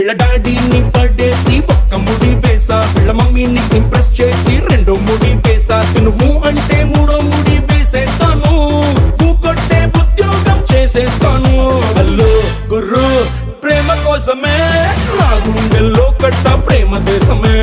వీళ్ళ డాడీని పడేసి ఒక్క ముడి వేసా, వీళ్ళ మమ్మీని ఇంప్రెస్ చేసి రెండో ముడి వేసా, నువ్వు అంటే మూడో ముడి వేసేస్తాను, నువ్వు కొట్టే ఉద్యోగం చేసేస్తాను. హలో గుర్రు ప్రేమ కోసమే నా గుండెల్లో కట్ట ప్రేమ దేశమే.